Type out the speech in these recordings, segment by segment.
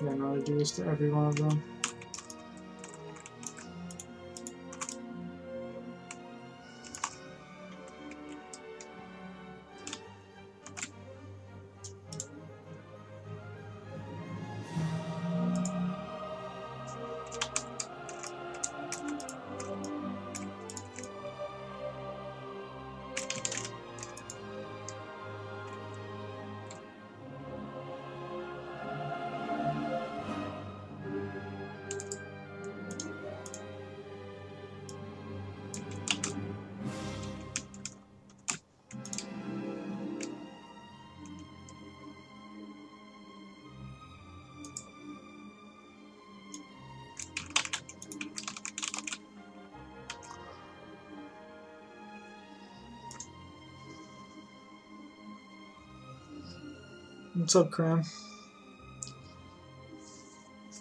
I don't know how to do this to every one of them. What's up, Cram?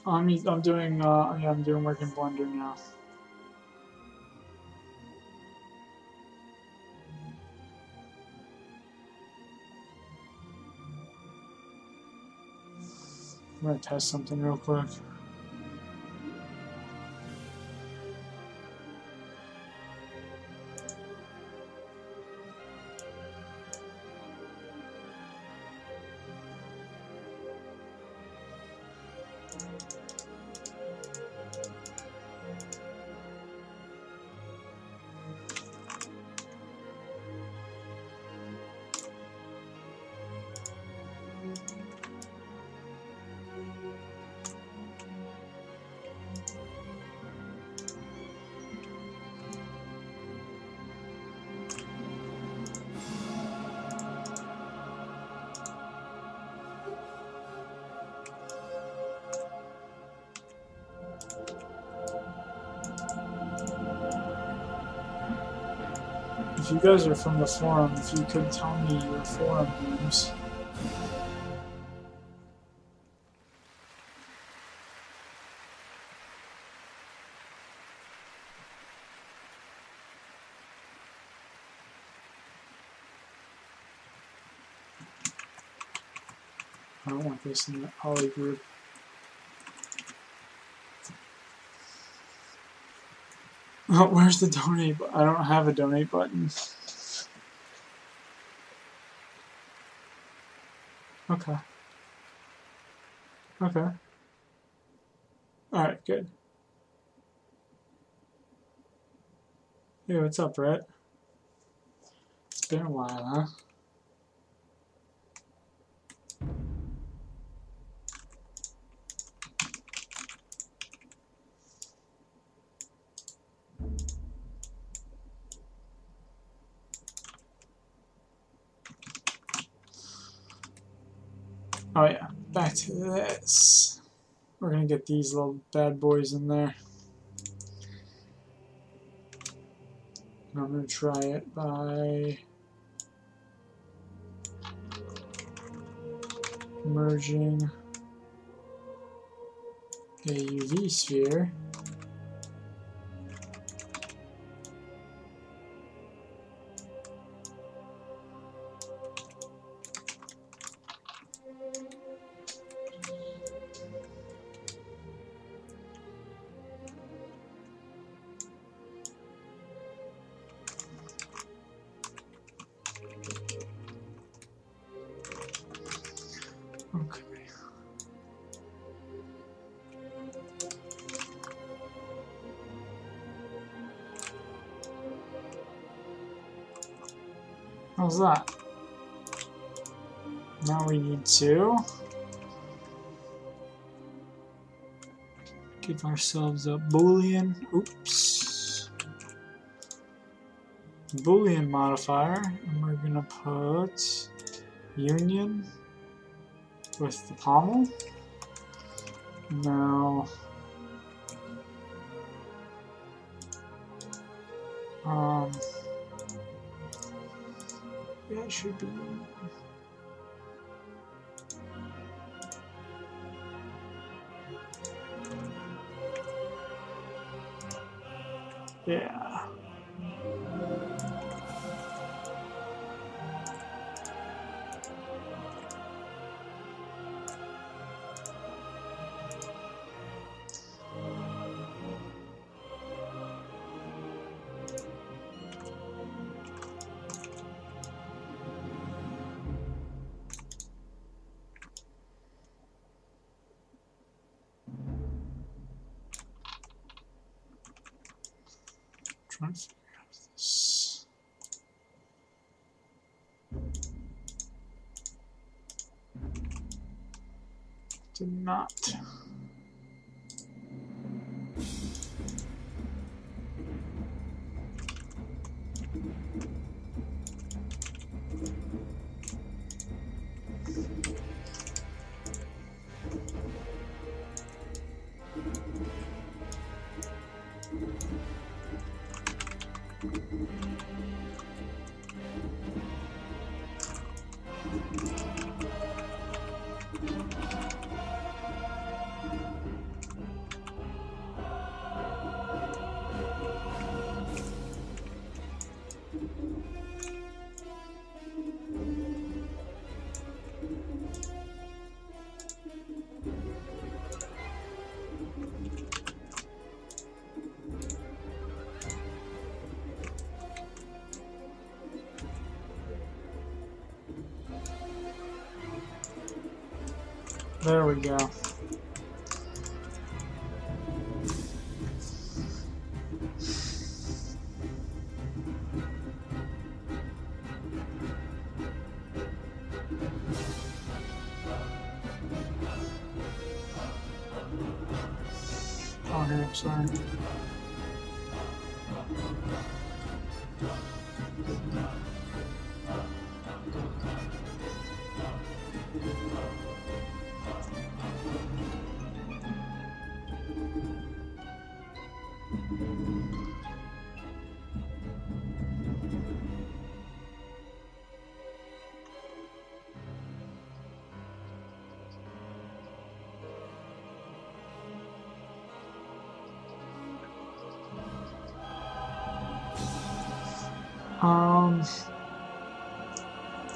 I'm doing yeah, I'm doing work in Blender now. I'm gonna test something real quick. If you guys are from the forum, if you could tell me your forum names. I don't want this in the poly group. Oh, where's the donate? I don't have a donate button. Okay. Okay. Alright, good. Hey, what's up, Brett? It's been a while, huh? Oh yeah, back to this. We're gonna get these little bad boys in there. And I'm gonna try it by merging a UV sphere okay. How's that? Now we need to give ourselves a Boolean, oops, Boolean modifier, and we're gonna put union with the pommel. Now, yeah, it should be. Yeah. Trying to figure out this. Did not. There we go. Oh, here, I'm sorry.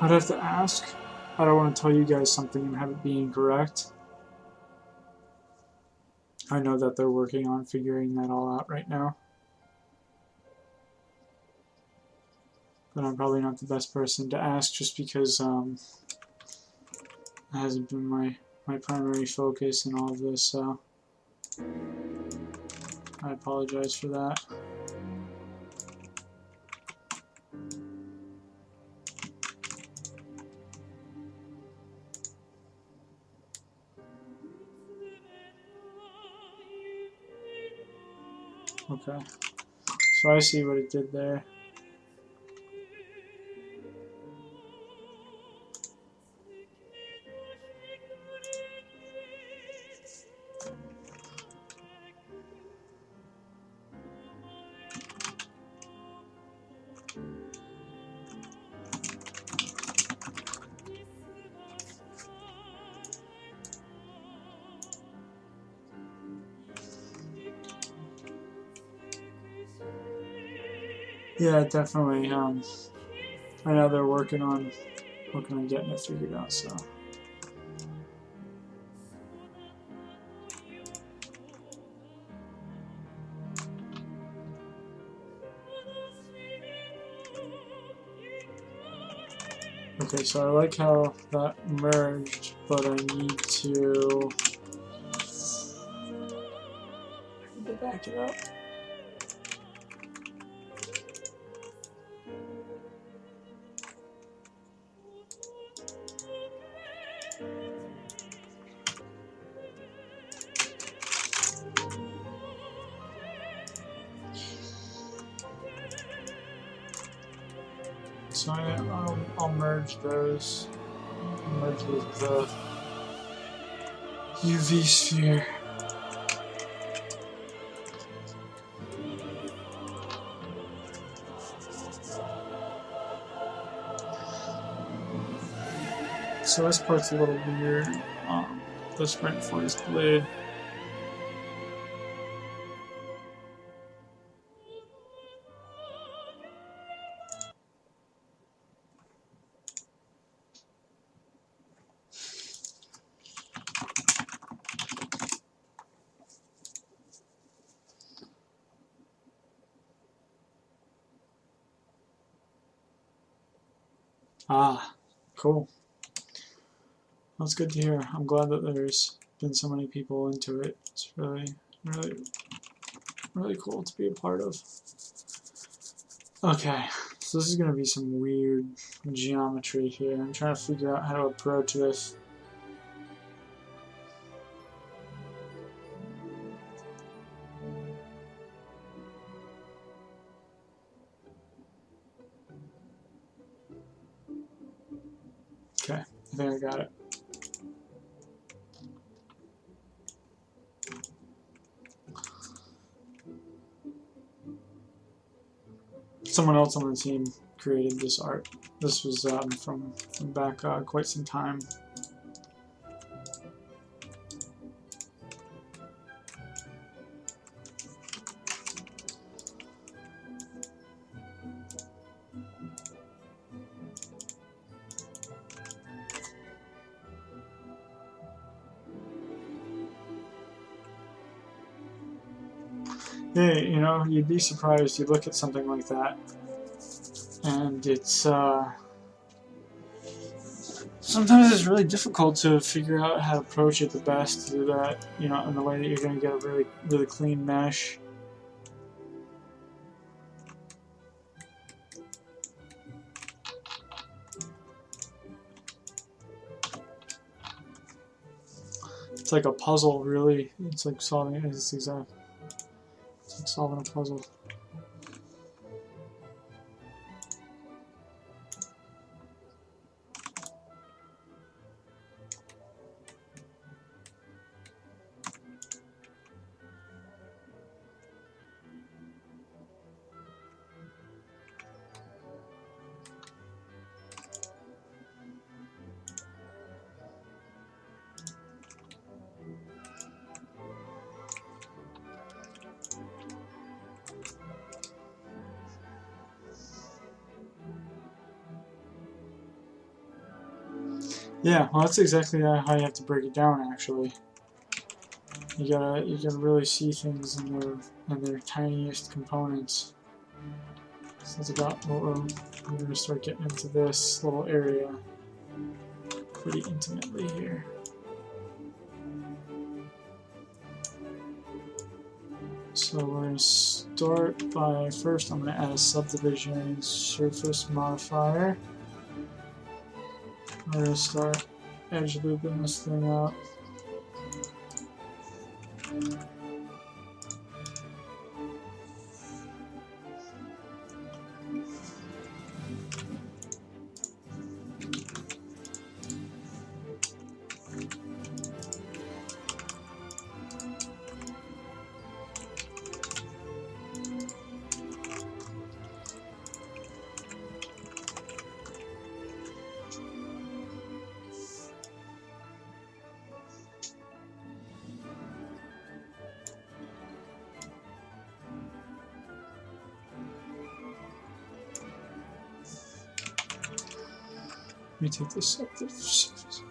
I'd have to ask. I don't want to tell you guys something and have it be incorrect. I know that they're working on figuring that all out right now. But I'm probably not the best person to ask just because it hasn't been my primary focus in all of this, so I apologize for that. Okay, so I see what it did there. Yeah, definitely. I know they're working on getting it figured out. So. Okay, so I like how that merged, but I need to back it up. So I'll merge those. Merge with the UV sphere. So this part's a little weird. The sprint for his blade. Ah, cool. That's good to hear. I'm glad that there's been so many people into it. It's really, really, really cool to be a part of. Okay, so this is going to be some weird geometry here. I'm trying to figure out how to approach this. Okay, I think I got it. Someone else on the team created this art. This was from back quite some time. Hey, you know, you'd be surprised. You look at something like that, and it's sometimes it's really difficult to figure out how to approach it the best to do that, you know, in the way that you're going to get a really clean mesh. It's like a puzzle, really. It's like solving it. It's like solving a puzzle. Yeah, well, that's exactly how you have to break it down. Actually, you gotta really see things in their tiniest components. So that's about what we're gonna start getting into this little area pretty intimately here. So we're gonna start by first. I'm gonna add a subdivision surface modifier. We're going to start edge looping this thing up. Let me take this up to the surface.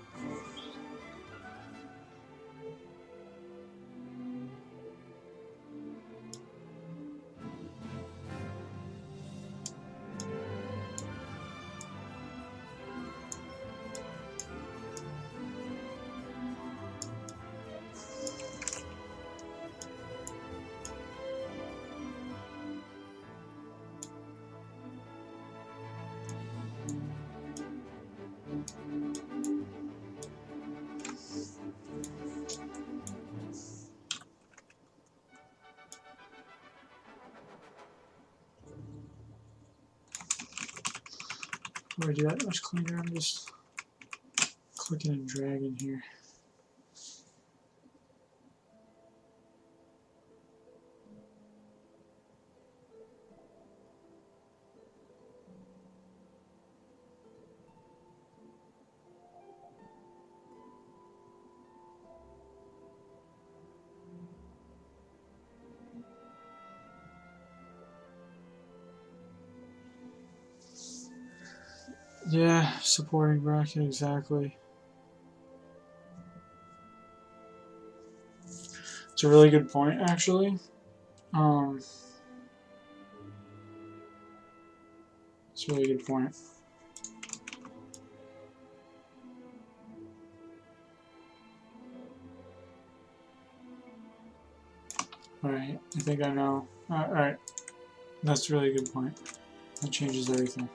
Before I do that much cleaner, I'm just clicking and dragging here. Yeah, supporting bracket, exactly. It's a really good point, actually. It's a really good point. Alright, I think I know. Alright, that's a really good point. That changes everything.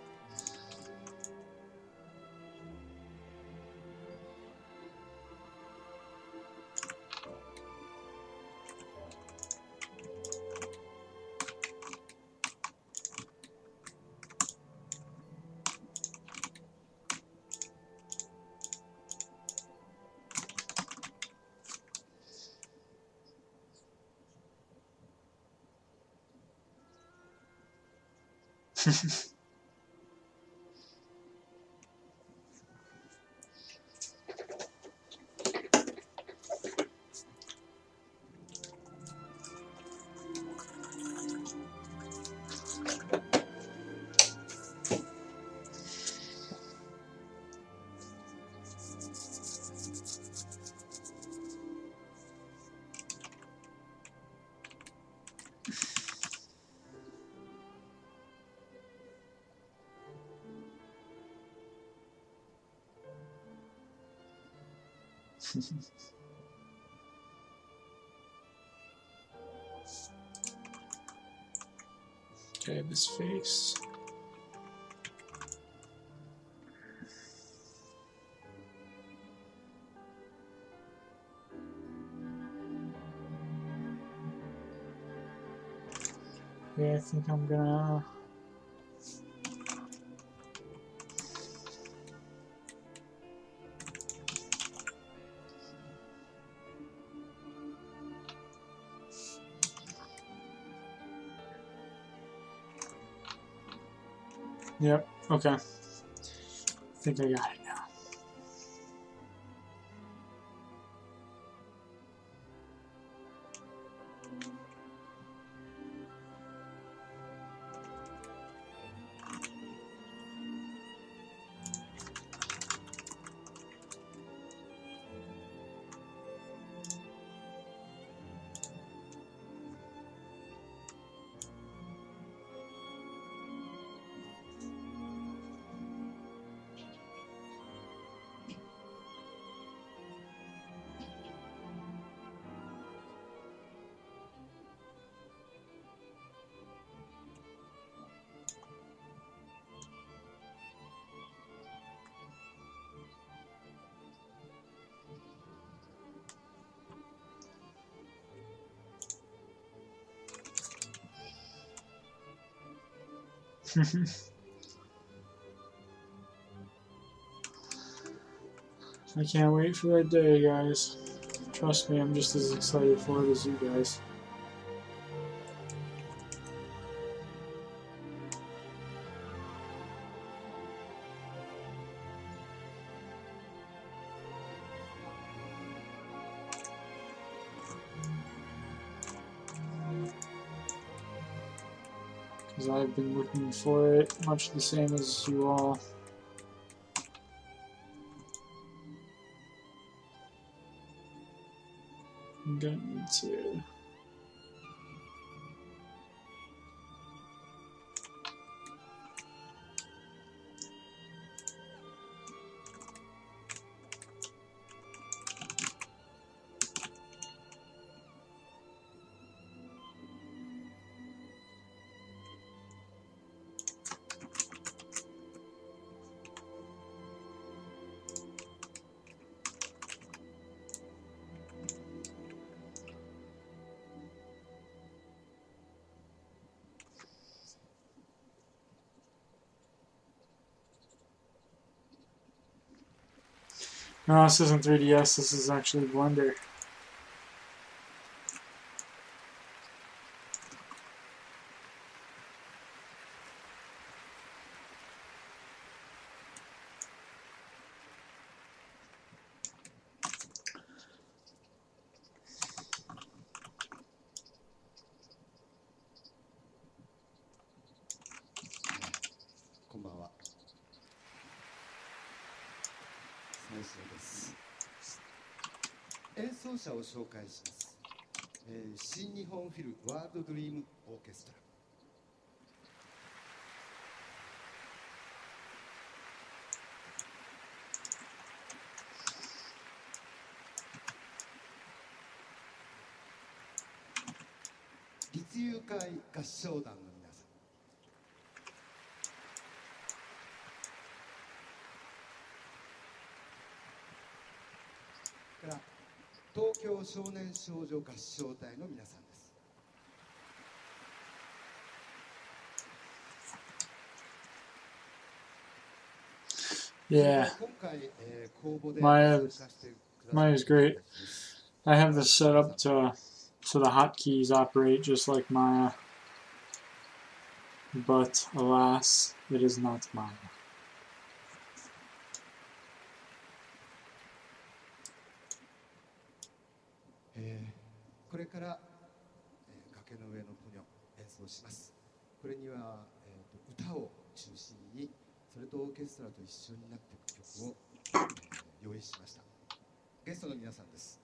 Okay, this face. Yeah, I think I'm gonna. Yep, okay. I think I got it now. I can't wait for that day, guys. Trust me, I'm just as excited for it as you guys. Because I've been looking for it much the same as you all. I'm gonna need to. No, this isn't 3DS, this is actually Blender. 東京少年少女合唱隊の皆さんです。Yeah, 今回、公募で Maya 参加してくださ Maya っ is た方 great. たちです。 I have this set up to so the hotkeys operate just like Maya, but alas, it is not Maya. これから、崖の上のポニョ演奏します。これには、歌を中心にそれとオーケストラと一緒になっていく曲を、用意しました。ゲストの皆さんです。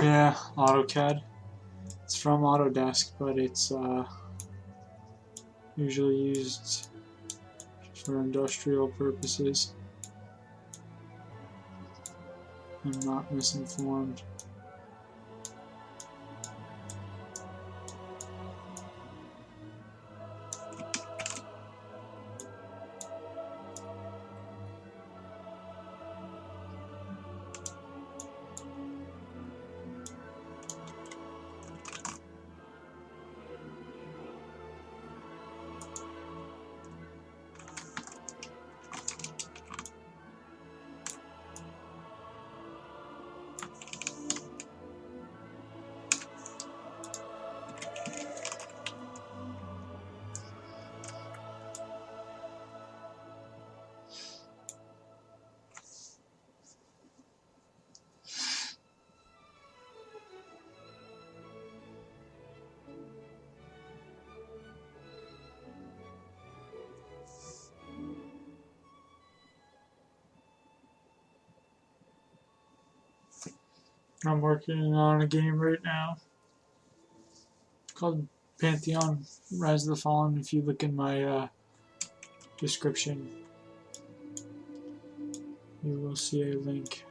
Yeah, AutoCAD. It's from Autodesk, but it's usually used for industrial purposes. I'm not misinformed. I'm working on a game right now called Pantheon, Rise of the Fallen. If you look in my description, you will see a link.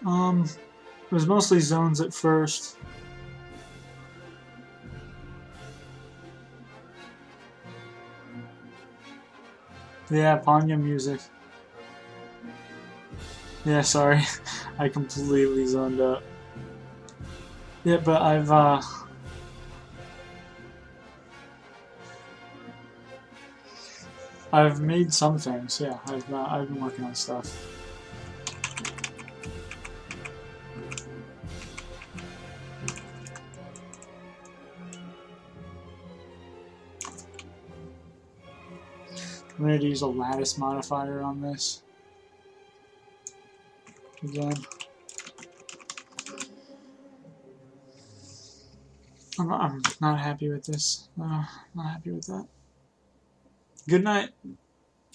It was mostly zones at first. Yeah, Pantheon music. Yeah, sorry. I completely zoned out. Yeah, but I've made some things. Yeah, I've been working on stuff. I'm going to use a lattice modifier on this. Again. I'm not happy with this. Not happy with that. Good night,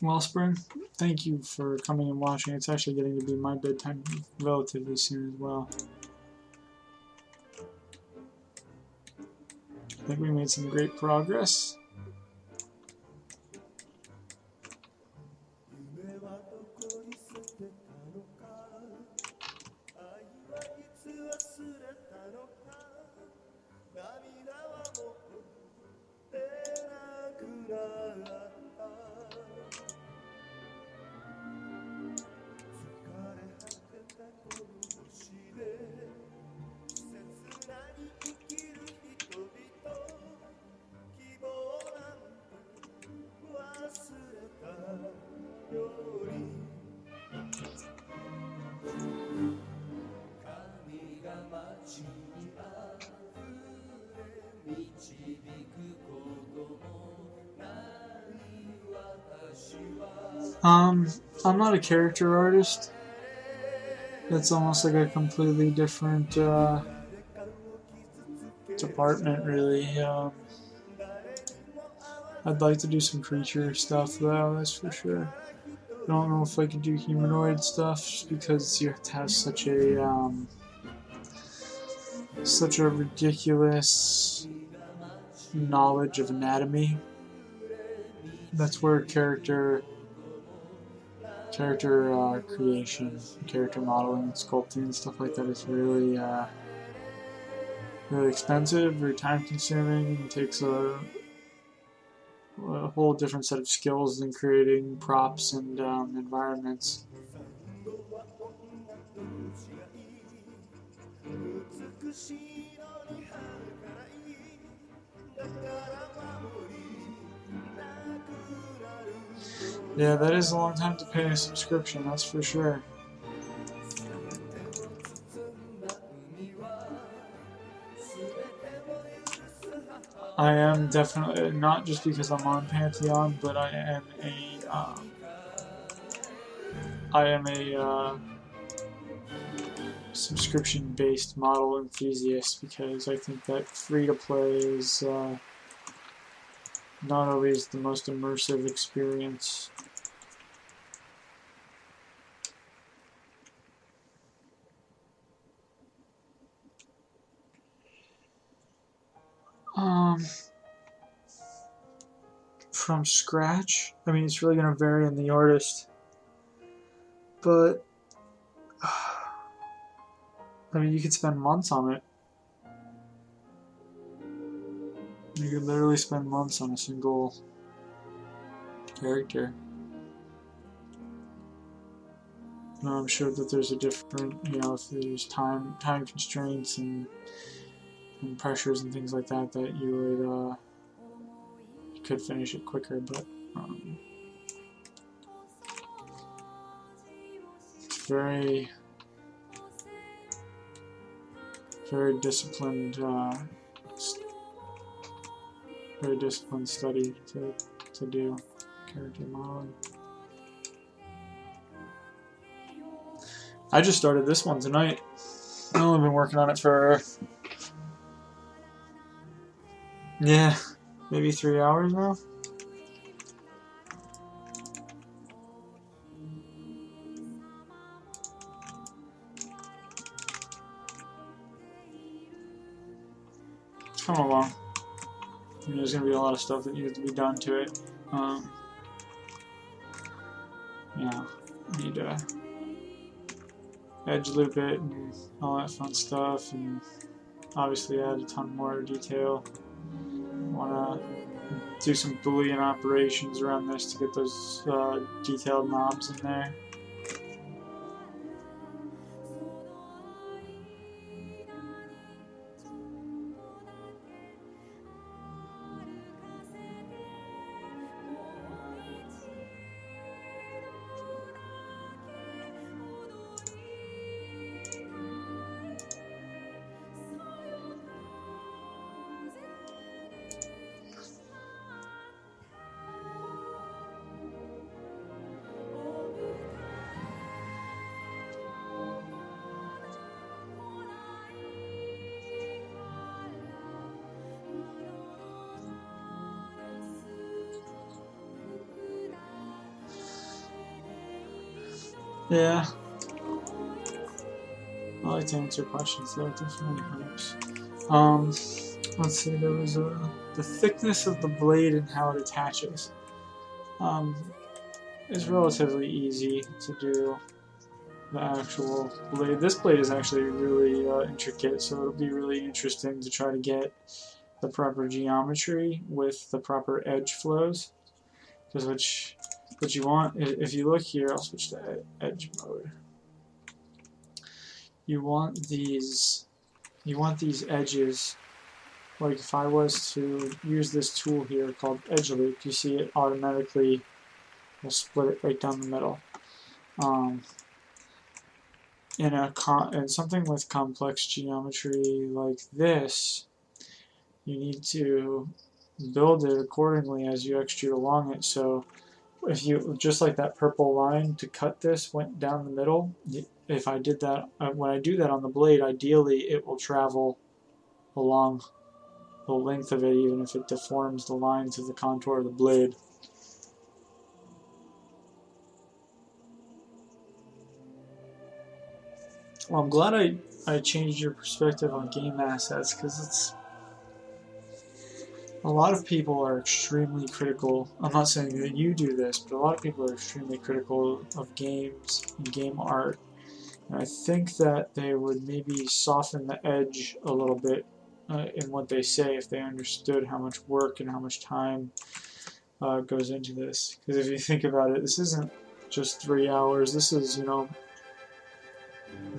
Wellspring. Thank you for coming and watching. It's actually getting to be my bedtime relatively soon as well. I think we made some great progress. I'm not a character artist. That's almost like a completely different department, really. I'd like to do some creature stuff, though, that's for sure. I don't know if I could do humanoid stuff, just because you have to have such a ridiculous knowledge of anatomy. That's where character creation, character modeling, and sculpting and stuff like that is really really expensive, very time consuming, and takes a whole different set of skills than creating props and environments. Yeah, that is a long time to pay a subscription, that's for sure. I am definitely, not just because I'm on Pantheon, but I am a subscription-based model enthusiast, because I think that free-to-play is not always the most immersive experience. From scratch, I mean, it's really going to vary in the artist, but I mean, you could spend months on it. You could literally spend months on a single character. Now, I'm sure that there's a different, if there's time constraints and pressures and things like that, that you would you could finish it quicker, but it's very disciplined, very disciplined study to do character modeling. I just started this one tonight. I've only been working on it for maybe 3 hours now. It's coming along. I mean, there's going to be a lot of stuff that needs to be done to it. Need to edge loop it and all that fun stuff, and obviously add a ton more detail. Want to do some Boolean operations around this to get those detailed knobs in there. Yeah, I like to answer questions though, it definitely helps. Let's see, there was the thickness of the blade and how it attaches. It's relatively easy to do the actual blade. This blade is actually really intricate, so it'll be really interesting to try to get the proper geometry with the proper edge flows. Because what you want, if you look here, I'll switch to edge mode. You want these edges. Like if I was to use this tool here called edge loop, you see it automatically will split it right down the middle. In something with complex geometry like this, you need to build it accordingly as you extrude along it. So if you, just like that purple line to cut this went down the middle, if I did that, when I do that on the blade, ideally it will travel along the length of it, even if it deforms the lines of the contour of the blade. Well, I'm glad I changed your perspective on game assets, because a lot of people are extremely critical. I'm not saying that you do this, but a lot of people are extremely critical of games and game art. And I think that they would maybe soften the edge a little bit in what they say if they understood how much work and how much time goes into this. Because if you think about it, this isn't just 3 hours. This is,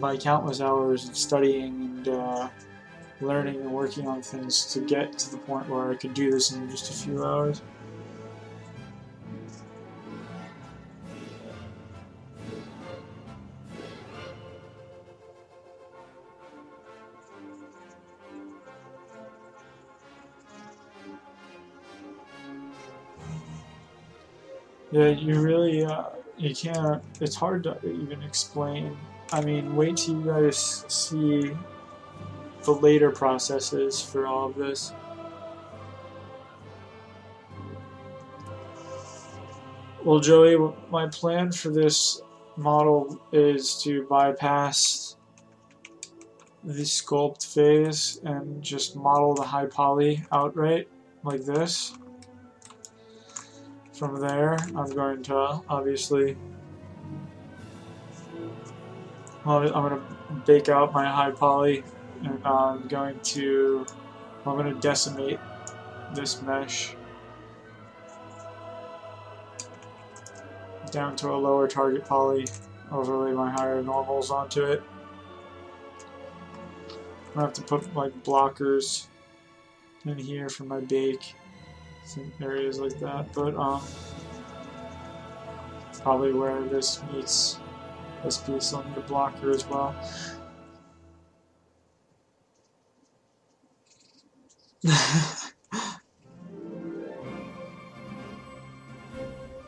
by countless hours of studying and learning and working on things to get to the point where I could do this in just a few hours. Yeah, you really, you can't, it's hard to even explain. I mean, wait till you guys see the later processes for all of this. Well, Joey, my plan for this model is to bypass the sculpt phase and just model the high poly outright like this. From there, I'm going to obviously, I'm going to bake out my high poly, and I'm going to decimate this mesh down to a lower target poly, overlay my higher normals onto it. I'm going to have to put like blockers in here for my bake, some areas like that, but probably where this meets this piece, I'll need a blocker as well.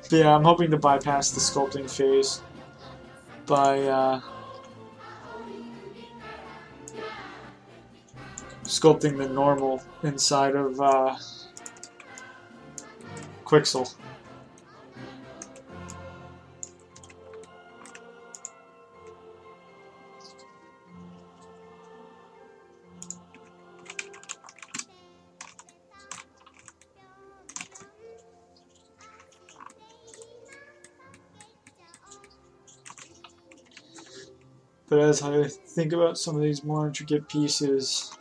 But yeah, I'm hoping to bypass the sculpting phase by sculpting the normal inside of Quixel. But as I think about some of these more intricate pieces,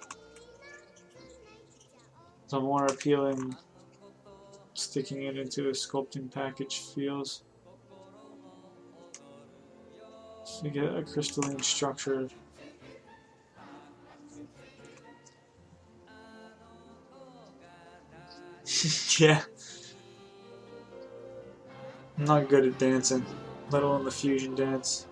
the more appealing sticking it into a sculpting package feels. So you get a crystalline structure. Yeah. I'm not good at dancing, let alone the fusion dance.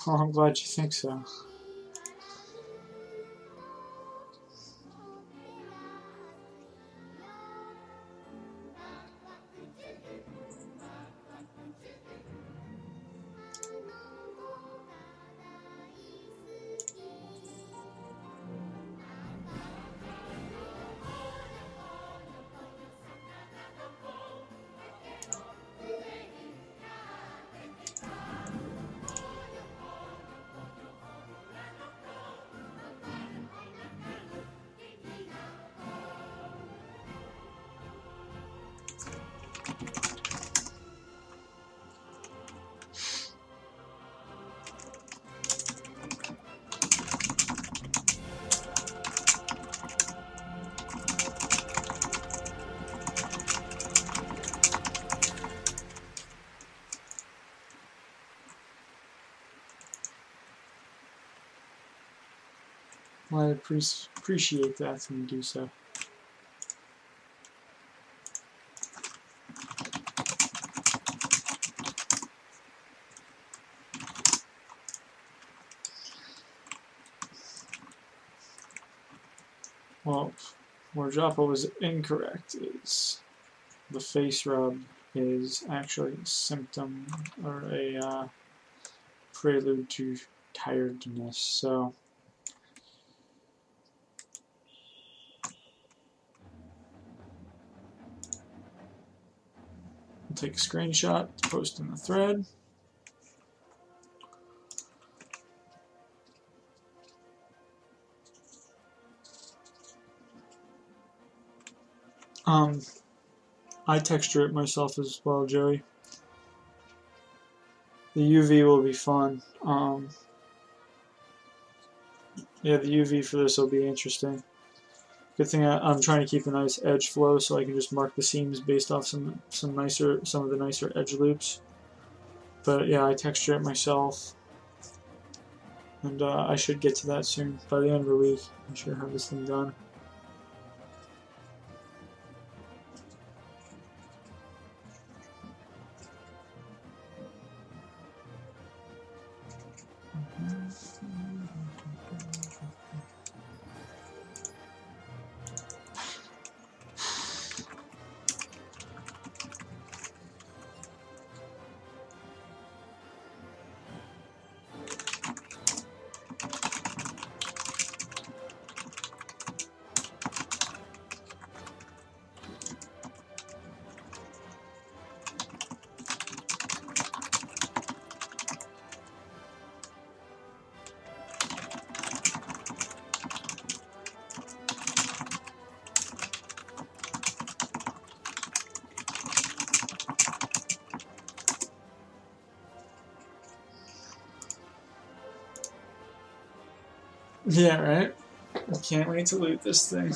Oh, I'm glad you think so. Well, I appreciate that when you do so. Well, where Joppa was incorrect is the face rub is actually a symptom or a prelude to tiredness. So I'll take a screenshot, post in the thread. I texture it myself as well, Joey. The UV will be fun. Yeah, the UV for this will be interesting. Good thing I'm trying to keep a nice edge flow so I can just mark the seams based off some of the nicer edge loops. But yeah, I texture it myself, and I should get to that soon. By the end of the week, I should have this thing done. Yeah, right? I can't wait to loot this thing.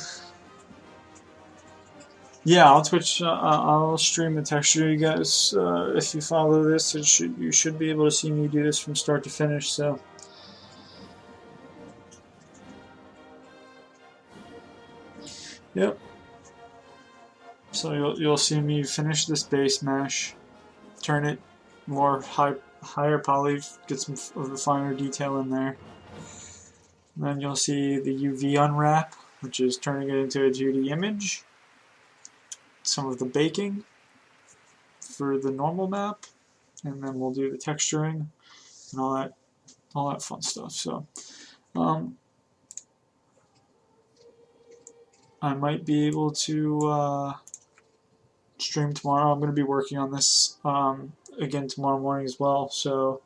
Yeah, I'll Twitch. I'll stream the texture, you guys. If you follow this, you should be able to see me do this from start to finish. So, yep. So you'll see me finish this base mesh, turn it more higher poly, get some of the finer detail in there. And then you'll see the UV unwrap, which is turning it into a 2D image. Some of the baking for the normal map, and then we'll do the texturing and all that fun stuff. So I might be able to stream tomorrow. I'm going to be working on this again tomorrow morning as well, so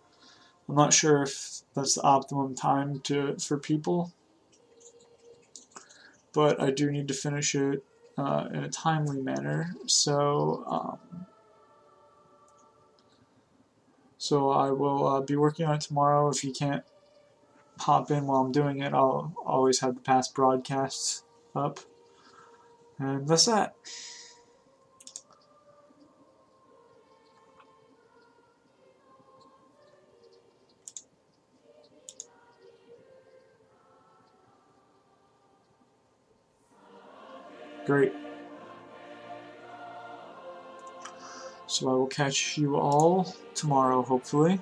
I'm not sure if that's the optimum time for people, but I do need to finish it in a timely manner. So I will be working on it tomorrow. If you can't hop in while I'm doing it, I'll always have the past broadcasts up. And that's that. Great. So I will catch you all tomorrow, hopefully.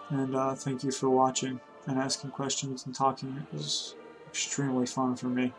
And thank you for watching and asking questions and talking. It was extremely fun for me.